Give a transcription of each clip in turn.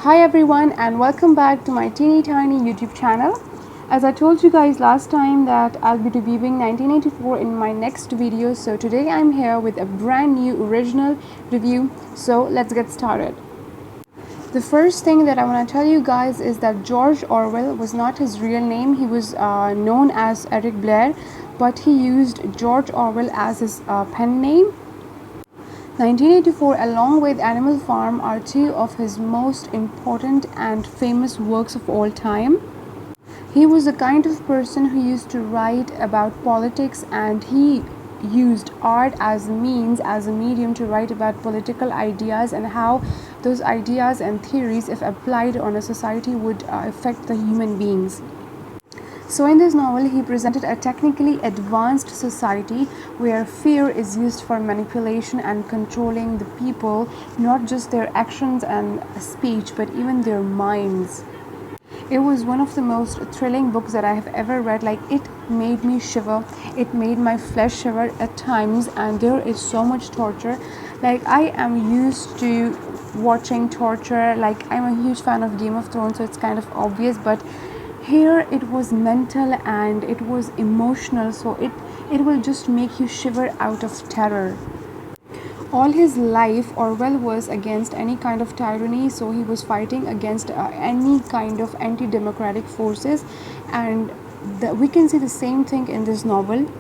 Hi everyone, and welcome back to my teeny tiny YouTube channel. As I told you guys last time that I'll be reviewing 1984 in my next video, so today I'm here with a brand new original review. So let's get started. The first thing that I want to tell you guys is that George Orwell was not his real name. He was known as Eric Blare, but he used George Orwell as his pen name. 1984 along with Animal Farm are two of his most important and famous works of all time. He was the kind of person who used to write about politics, and he used art as a means, as a medium to write about political ideas and how those ideas and theories, if applied on a society, would affect the human beings. So in this novel, he presented a technically advanced society where fear is used for manipulation and controlling the people, not just their actions and speech, but even their minds. It was one of the most thrilling books that I have ever read. Like, it made me shiver, it made my flesh shiver at times, and there is so much torture. Like, I am used to watching torture, like I'm a huge fan of Game of Thrones, so it's kind of obvious, but here it was mental and it was emotional, so it will just make you shiver out of terror. All his life, Orwell was against any kind of tyranny, so he was fighting against any kind of anti-democratic forces, and we can see the same thing in this novel.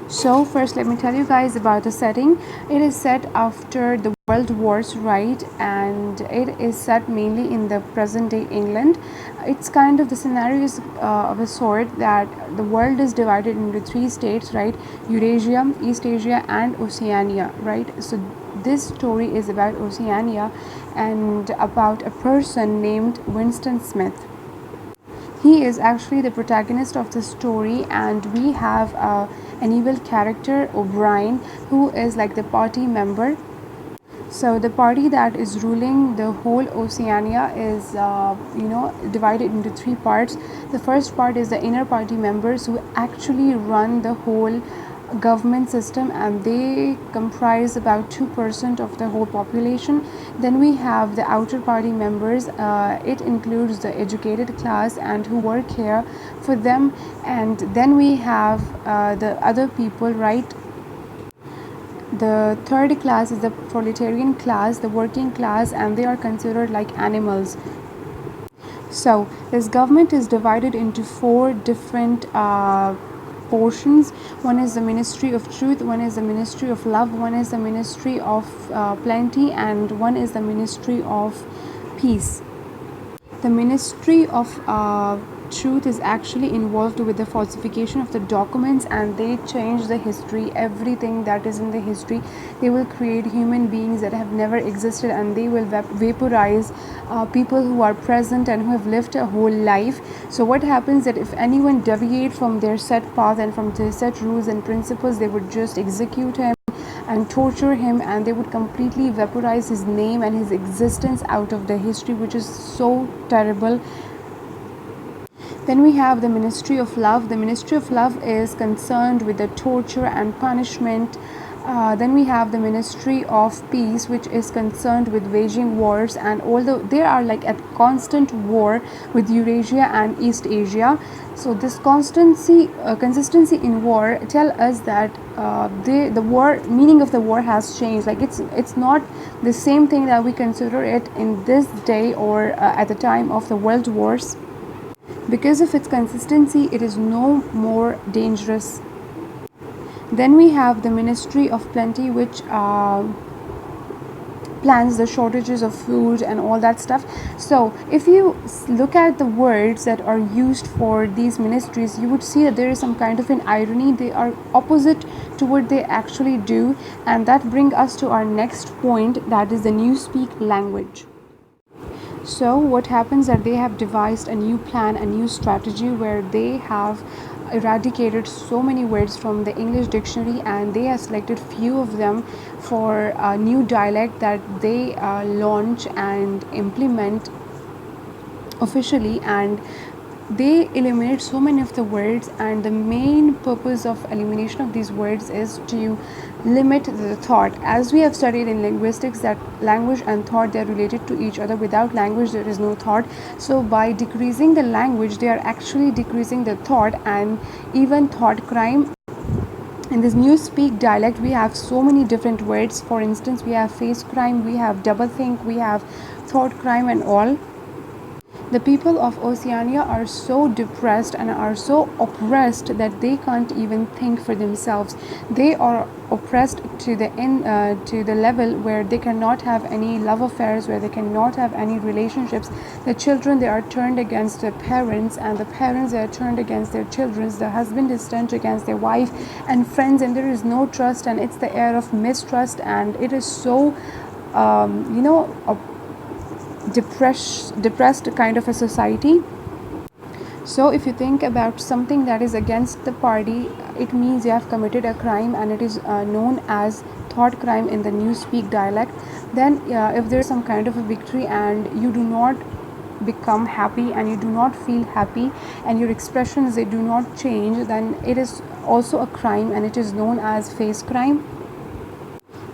So first, let me tell you guys about the setting. It is set after the World Wars, right? And it is set mainly in the present day England. It's kind of the scenario is of a sort that the world is divided into three states, right? Eurasia, East Asia, and Oceania, right? So this story is about Oceania and about a person named Winston Smith. He is actually the protagonist of the story, and we have an evil character, O'Brien, who is like the party member. So the party that is ruling the whole Oceania is divided into three parts. The first part is the inner party members who actually run the whole government system, and they comprise about 2% of the whole population. Then we have the outer party members. It includes the educated class and who work here for them. And then we have the other people, right? The third class is the proletarian class, the working class, and they are considered like animals. So this government is divided into four different portions. One is the Ministry of Truth, one is the Ministry of Love, one is the Ministry of Plenty, and one is the Ministry of Peace. The Ministry of Truth is actually involved with the falsification of the documents, and they change the history, everything that is in the history. They will create human beings that have never existed, and they will vaporize people who are present and who have lived a whole life. So what happens that if anyone deviate from their set path and from their set rules and principles, they would just execute him and torture him, and they would completely vaporize his name and his existence out of the history, which is so terrible. Then we have the Ministry of Love. The Ministry of Love is concerned with the torture and punishment. Then we have the Ministry of Peace, which is concerned with waging wars, and although they are like at constant war with Eurasia and East Asia, so this consistency in war tell us that the war meaning of the war has changed. Like it's not the same thing that we consider it in this day or at the time of the world wars. Because of its consistency, it is no more dangerous. Then we have the Ministry of Plenty, which plans the shortages of food and all that stuff. So if you look at the words that are used for these ministries, you would see that there is some kind of an irony. They are opposite to what they actually do, and that brings us to our next point, that is the newspeak language. So what happens that they have devised a new plan, a new strategy, where they have eradicated so many words from the English dictionary, and they have selected few of them for a new dialect that they launch and implement officially. And they eliminate so many of the words, and the main purpose of elimination of these words is to limit the thought. As we have studied in linguistics that language and thought, they are related to each other. Without language there is no thought. So by decreasing the language, they are actually decreasing the thought and even thought crime. In this newspeak dialect, we have so many different words. For instance, we have face crime, we have doublethink, we have thought crime and all. The people of Oceania are so depressed and are so oppressed that they can't even think for themselves. They are oppressed to the level where they cannot have any love affairs, where they cannot have any relationships. The children, they are turned against their parents, and the parents, they are turned against their children. The husband is turned against their wife and friends, and there is no trust, and it's the air of mistrust, and it is so depressed kind of a society. So if you think about something that is against the party, it means you have committed a crime, and it is known as thought crime in the newspeak dialect. Then if there is some kind of a victory and you do not become happy and you do not feel happy and your expressions, they do not change, then it is also a crime, and it is known as face crime.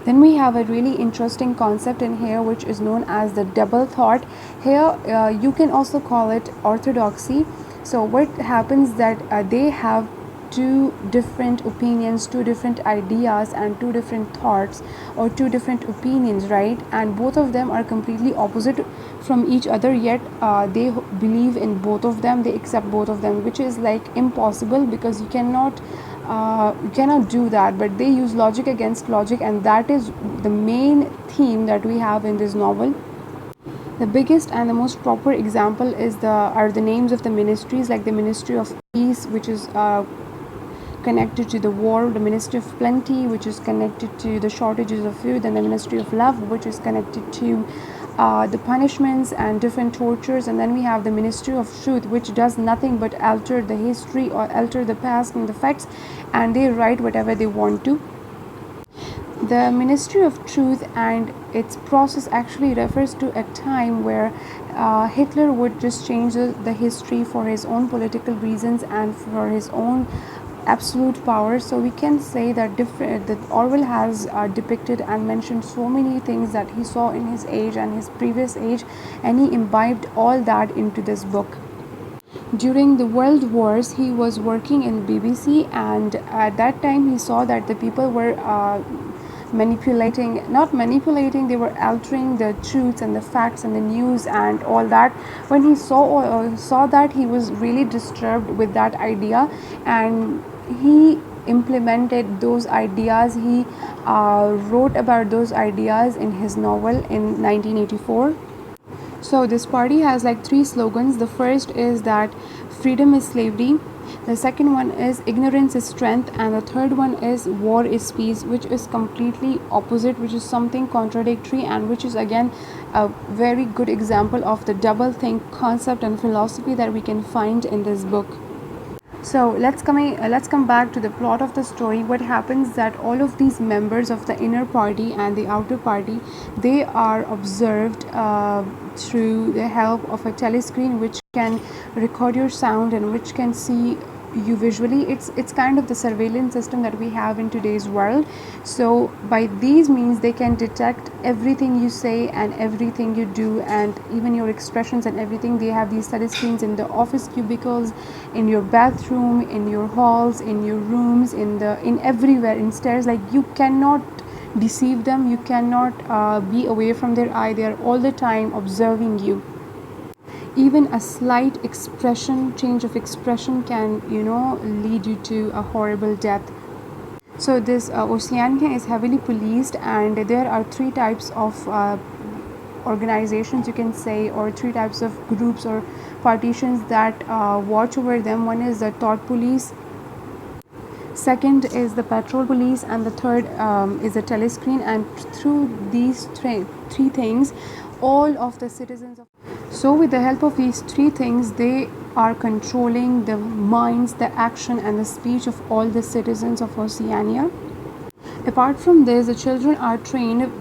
Then we have a really interesting concept in here, which is known as the double thought. Here you can also call it orthodoxy. So what happens that they have two different opinions, two different ideas, and two different thoughts, or two different opinions, right? And both of them are completely opposite from each other, yet they believe in both of them, they accept both of them, which is like impossible, because you cannot do that. But they use logic against logic, and that is the main theme that we have in this novel. The biggest and the most proper example are the names of the ministries, like the Ministry of Peace, which is connected to the war, the Ministry of Plenty, which is connected to the shortages of food, and the Ministry of Love, which is connected to the punishments and different tortures. And then we have the Ministry of Truth, which does nothing but alter the history or alter the past and the facts, and they write whatever they want to. The Ministry of Truth and its process actually refers to a time where Hitler would just change the history for his own political reasons and for his own absolute power. So we can say that Orwell has depicted and mentioned so many things that he saw in his age and his previous age, and he imbibed all that into this book. During the World Wars, he was working in BBC, and at that time he saw that the people were they were altering the truths and the facts and the news and all that. When he saw that, he was really disturbed with that idea, and he implemented those ideas. He wrote about those ideas in his novel in 1984. So this party has like 3 slogans. The first is that freedom is slavery, the second one is ignorance is strength, and the third one is war is peace, which is completely opposite, which is something contradictory, and which is again a very good example of the double think concept and philosophy that we can find in this book. So let's come back to the plot of the story. What happens that all of these members of the inner party and the outer party, they are observed through the help of a telescreen, which can record your sound and which can see you visually. It's kind of the surveillance system that we have in today's world. So by these means, they can detect everything you say and everything you do, and even your expressions and everything. They have these telescreens in the office cubicles, in your bathroom, in your halls, in your rooms, in everywhere, in stairs. Like, you cannot deceive them, you cannot be away from their eye. They are all the time observing you. Even a slight change of expression can lead you to a horrible death. So this Oceania is heavily policed, and there are 3 types of organizations, you can say, or 3 types of groups or partitions that watch over them. One is the thought police, second is the patrol police, and the third is the telescreen. And through these three things, all of the citizens of with the help of these 3 things, they are controlling the minds, the action, and the speech of all the citizens of Oceania. Apart from this, the children are trained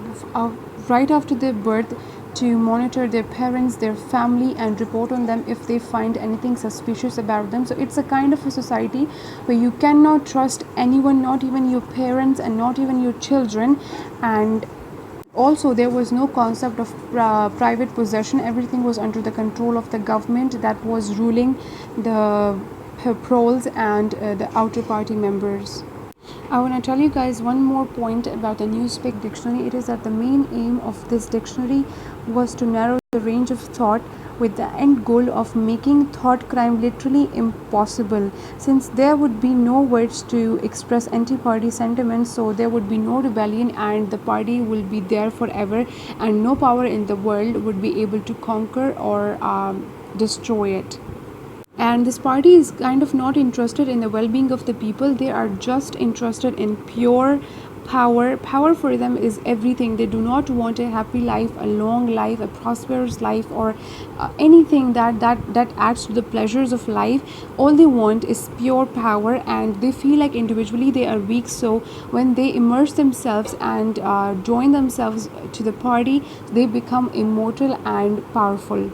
right after their birth to monitor their parents, their family, and report on them if they find anything suspicious about them. So it's a kind of a society where you cannot trust anyone, not even your parents and not even your children. And also, there was no concept of private possession. Everything was under the control of the government that was ruling the proles and the outer party members. I want to tell you guys one more point about the Newspeak dictionary. It is that the main aim of this dictionary was to narrow the range of thought with the end goal of making thought crime literally impossible, since there would be no words to express anti-party sentiments, so there would be no rebellion and the party will be there forever, and no power in the world would be able to conquer or destroy it. And this party is kind of not interested in the well-being of the people. They are just interested in pure power for them is everything. They do not want a happy life, a long life, a prosperous life, or anything that adds to the pleasures of life. All they want is pure power, and they feel like individually they are weak, so when they immerse themselves and join themselves to the party, they become immortal and powerful.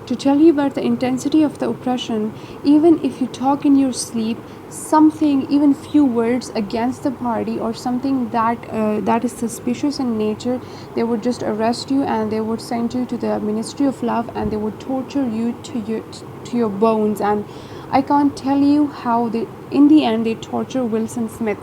To tell you about the intensity of the oppression, even if you talk in your sleep something, even few words against the party or something that is suspicious in nature, they would just arrest you and they would send you to the Ministry of Love and they would torture you to your bones. And I can't tell you how in the end they torture Wilson Smith.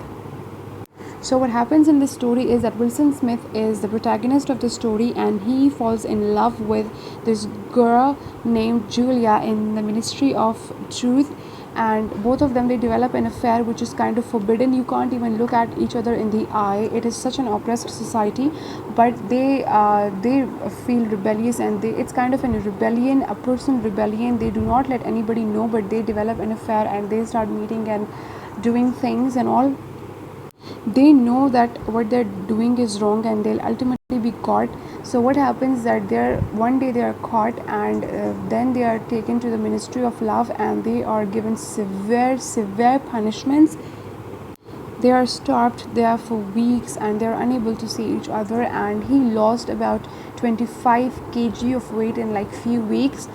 So what happens in this story is that Wilson Smith is the protagonist of the story, and he falls in love with this girl named Julia in the Ministry of Truth, and both of them, they develop an affair which is kind of forbidden. You can't even look at each other in the eye. It is such an oppressed society, but they feel rebellious, and it's kind of a rebellion, a personal rebellion. They do not let anybody know, but they develop an affair and they start meeting and doing things and all. They know that what they're doing is wrong and they'll ultimately be caught. So what happens that one day they are caught, and then they are taken to the Ministry of Love and they are given severe punishments. They are starved there for weeks and they are unable to see each other, and he lost about 25 kg of weight in like few weeks.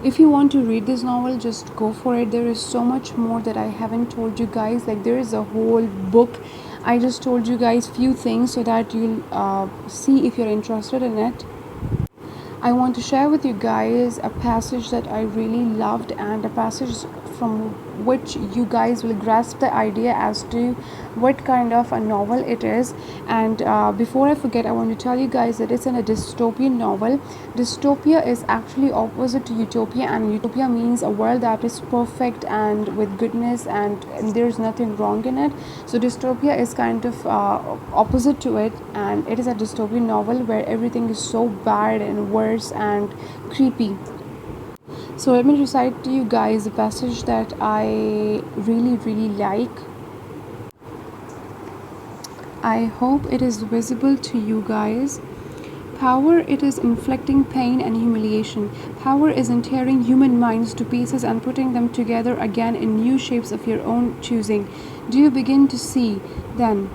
If you want to read this novel, just go for it. There is so much more that I haven't told you guys. Like, there is a whole book. I just told you guys few things so that you'll see if you're interested in it. I want to share with you guys a passage that I really loved, and a passage from which you guys will grasp the idea as to what kind of a novel it is. And before I forget, I want to tell you guys that it's a dystopian novel. Dystopia is actually opposite to utopia, and utopia means a world that is perfect and with goodness and there's nothing wrong in it. So dystopia is kind of opposite to it, and it is a dystopian novel where everything is so bad and worse and creepy. So let me recite to you guys a passage that I really like. I hope it is visible to you guys. Power, it is inflicting pain and humiliation. Power is in tearing human minds to pieces and putting them together again in new shapes of your own choosing. Do you begin to see, then,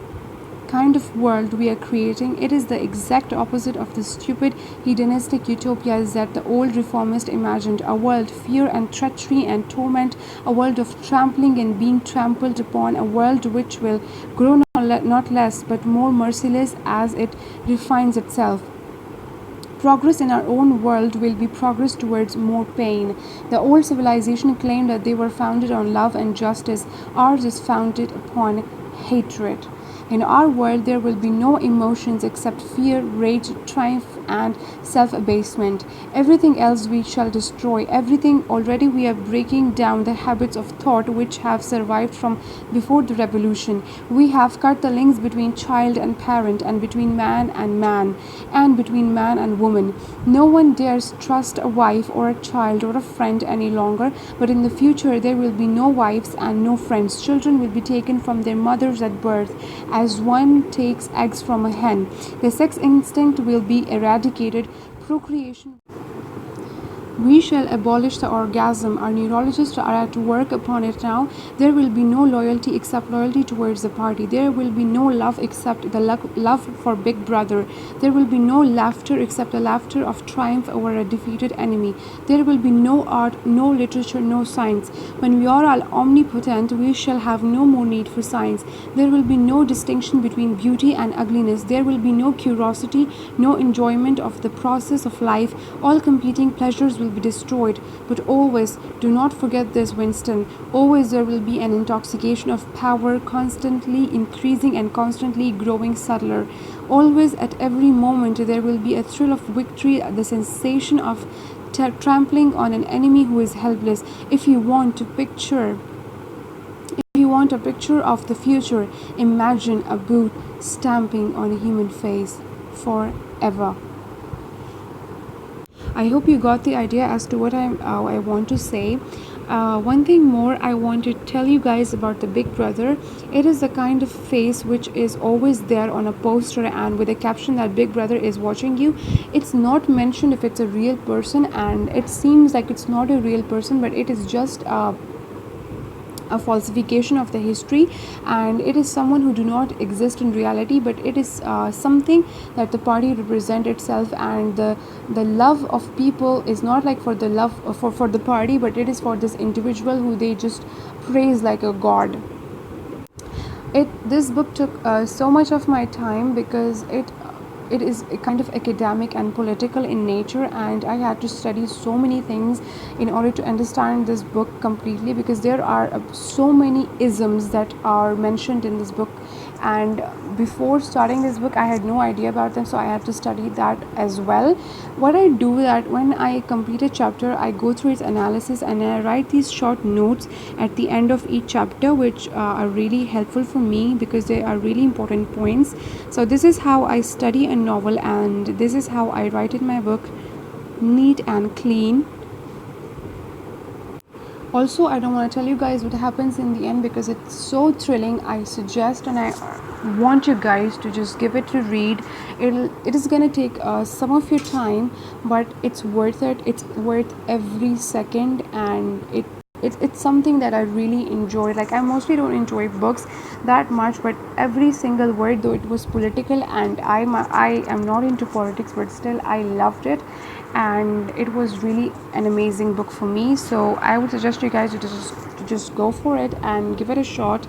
kind of world we are creating? It is the exact opposite of the stupid hedonistic utopias that the old reformist imagined. A world fear and treachery and torment, a world of trampling and being trampled upon, a world which will grow not less but more merciless as it refines itself. Progress in our own world will be progress towards more pain. The old civilization claimed that they were founded on love and justice. Ours is founded upon hatred. In our world, there will be no emotions except fear, rage, triumph, and self-abasement. Everything else we shall destroy. Everything. Already we are breaking down the habits of thought which have survived from before the revolution. We have cut the links between child and parent, and between man, and between man and woman. No one dares trust a wife or a child or a friend any longer, but in the future there will be no wives and no friends. Children will be taken from their mothers at birth, as one takes eggs from a hen. The sex instinct will be eradicated. Procreation We shall abolish the orgasm. Our neurologists are at work upon it now. There will be no loyalty except loyalty towards the party. There will be no love except the love for Big Brother. There will be no laughter except the laughter of triumph over a defeated enemy. There will be no art, no literature, no science. When we are all omnipotent, we shall have no more need for science. There will be no distinction between beauty and ugliness. There will be no curiosity, no enjoyment of the process of life. All competing pleasures will be destroyed. But always, do not forget this, Winston, always there will be an intoxication of power, constantly increasing and constantly growing subtler. Always, at every moment, there will be a thrill of victory, the sensation of trampling on an enemy who is helpless. If you want a picture of the future, imagine a boot stamping on a human face forever. I hope you got the idea as to what I want to say. One thing more I want to tell you guys about the Big Brother. It is the kind of face which is always there on a poster and with a caption that Big Brother is watching you. It's not mentioned if it's a real person, and it seems like it's not a real person, but it is just a falsification of the history, and it is someone who do not exist in reality, but it is something that the party represent itself, and the love of people is not like for the love for the party, but it is for this individual who they just praise like a god. This book took so much of my time because it is a kind of academic and political in nature, and I had to study so many things in order to understand this book completely, because there are so many isms that are mentioned in this book, and before starting this book I had no idea about them, so I had to study that as well. What I do that when I complete a chapter, I go through its analysis and I write these short notes at the end of each chapter, which are really helpful for me because they are really important points. So this is how I study a novel, and this is how I write in my book, neat and clean. Also, I don't want to tell you guys what happens in the end because it's so thrilling. I suggest and I want you guys to just give it a read. It is gonna take some of your time, but it's worth it. It's worth every second, and it's something that I really enjoy. Like, I mostly don't enjoy books that much, but every single word, though it was political, and I am not into politics, but still I loved it, and it was really an amazing book for me. So I would suggest you guys to just go for it and give it a shot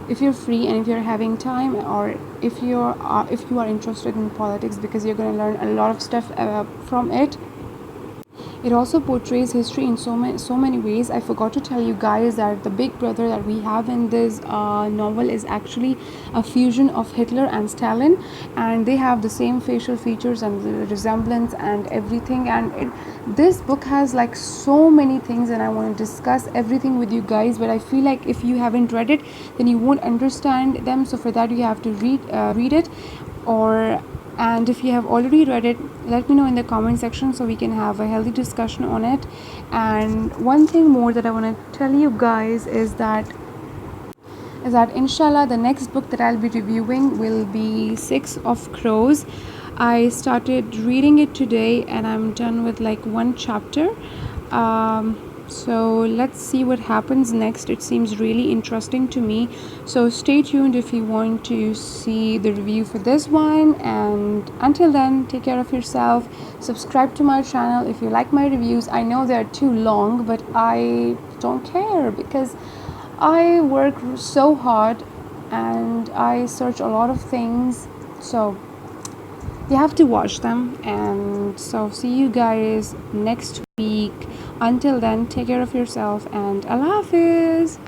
if you're free and if you're having time, or if you are interested in politics, because you're going to learn a lot of stuff from it. It also portrays history in so many ways. I forgot to tell you guys that the Big Brother that we have in this novel is actually a fusion of Hitler and Stalin, and they have the same facial features and the resemblance and everything. And this book has like so many things, and I want to discuss everything with you guys, but I feel like if you haven't read it, then you won't understand them. So for that, you have to read it, and if you have already read it, let me know in the comment section so we can have a healthy discussion on it. And one thing more that I want to tell you guys is that inshallah the next book that I'll be reviewing will be Six of Crows. I started reading it today and I'm done with like one chapter. So let's see what happens next. It seems really interesting to me, so stay tuned if you want to see the review for this one. And until then, take care of yourself. Subscribe to my channel if you like my reviews. I know they're too long, but I don't care because I work so hard and I search a lot of things, so you have to watch them. And so see you guys next week. Until then, take care of yourself and Allah Hafiz.